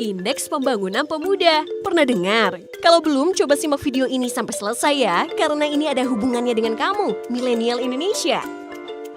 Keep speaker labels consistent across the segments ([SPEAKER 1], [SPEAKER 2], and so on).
[SPEAKER 1] Indeks Pembangunan Pemuda. Pernah dengar? Kalau belum, coba simak video ini sampai selesai ya, karena ini ada hubungannya dengan kamu, milenial Indonesia.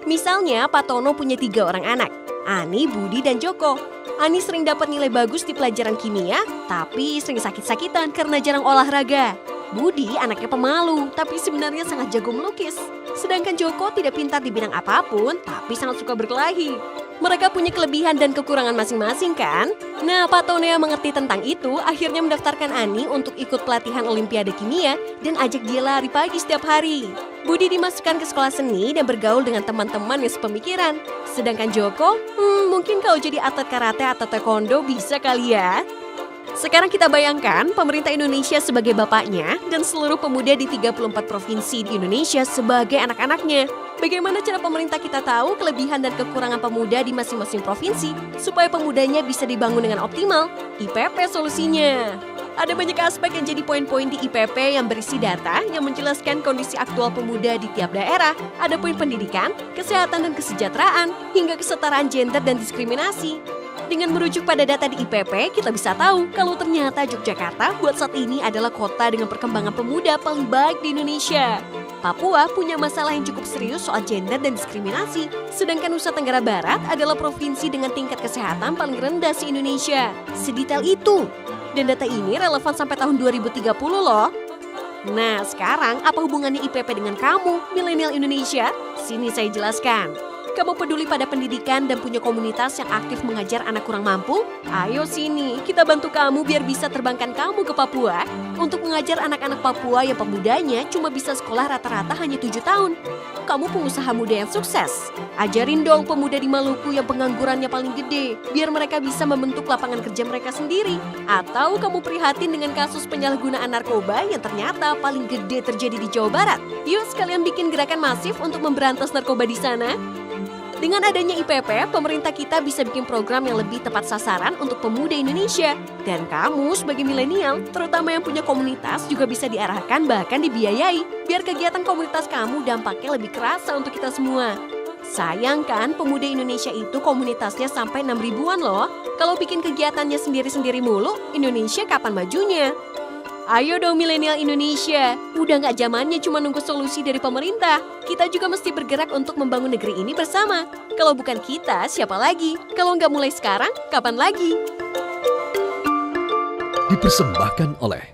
[SPEAKER 1] Misalnya, Pak Tono punya 3 orang anak, Ani, Budi, dan Joko. Ani sering dapat nilai bagus di pelajaran kimia, tapi sering sakit-sakitan karena jarang olahraga. Budi anaknya pemalu, tapi sebenarnya sangat jago melukis. Sedangkan Joko tidak pintar di bidang apapun, tapi sangat suka berkelahi. Mereka punya kelebihan dan kekurangan masing-masing kan? Nah, Pak Tono yang mengerti tentang itu akhirnya mendaftarkan Ani untuk ikut pelatihan Olimpiade Kimia dan ajak dia lari pagi setiap hari. Budi dimasukkan ke sekolah seni dan bergaul dengan teman-teman yang sepemikiran. Sedangkan Joko, mungkin kalau jadi atlet karate atau taekwondo bisa kali ya. Sekarang kita bayangkan pemerintah Indonesia sebagai bapaknya dan seluruh pemuda di 34 provinsi di Indonesia sebagai anak-anaknya. Bagaimana cara pemerintah kita tahu kelebihan dan kekurangan pemuda di masing-masing provinsi supaya pemudanya bisa dibangun dengan optimal? IPP solusinya. Ada banyak aspek yang jadi poin-poin di IPP yang berisi data yang menjelaskan kondisi aktual pemuda di tiap daerah. Ada poin pendidikan, kesehatan dan kesejahteraan, hingga kesetaraan gender dan diskriminasi. Dengan merujuk pada data di IPP, kita bisa tahu kalau ternyata Yogyakarta buat saat ini adalah kota dengan perkembangan pemuda paling baik di Indonesia. Papua punya masalah yang cukup serius soal gender dan diskriminasi, sedangkan Nusa Tenggara Barat adalah provinsi dengan tingkat kesehatan paling rendah se-Indonesia. Sedetail itu. Dan data ini relevan sampai tahun 2030 loh. Nah, sekarang apa hubungannya IPP dengan kamu, milenial Indonesia? Sini saya jelaskan. Kamu peduli pada pendidikan dan punya komunitas yang aktif mengajar anak kurang mampu? Ayo sini, kita bantu kamu biar bisa terbangkan kamu ke Papua untuk mengajar anak-anak Papua yang pemudanya cuma bisa sekolah rata-rata hanya 7 tahun. Kamu pengusaha muda yang sukses. Ajarin dong pemuda di Maluku yang penganggurannya paling gede, biar mereka bisa membentuk lapangan kerja mereka sendiri. Atau kamu prihatin dengan kasus penyalahgunaan narkoba yang ternyata paling gede terjadi di Jawa Barat. Yuk sekalian bikin gerakan masif untuk memberantas narkoba di sana. Dengan adanya IPP, pemerintah kita bisa bikin program yang lebih tepat sasaran untuk pemuda Indonesia. Dan kamu sebagai milenial, terutama yang punya komunitas juga bisa diarahkan bahkan dibiayai, biar kegiatan komunitas kamu dampaknya lebih kerasa untuk kita semua. Sayang kan pemuda Indonesia itu komunitasnya sampai 6 ribuan loh. Kalau bikin kegiatannya sendiri-sendiri mulu, Indonesia kapan majunya? Ayo dong milenial Indonesia, udah gak zamannya cuma nunggu solusi dari pemerintah. Kita juga mesti bergerak untuk membangun negeri ini bersama. Kalau bukan kita, siapa lagi? Kalau nggak mulai sekarang, kapan lagi?
[SPEAKER 2] Dipersembahkan oleh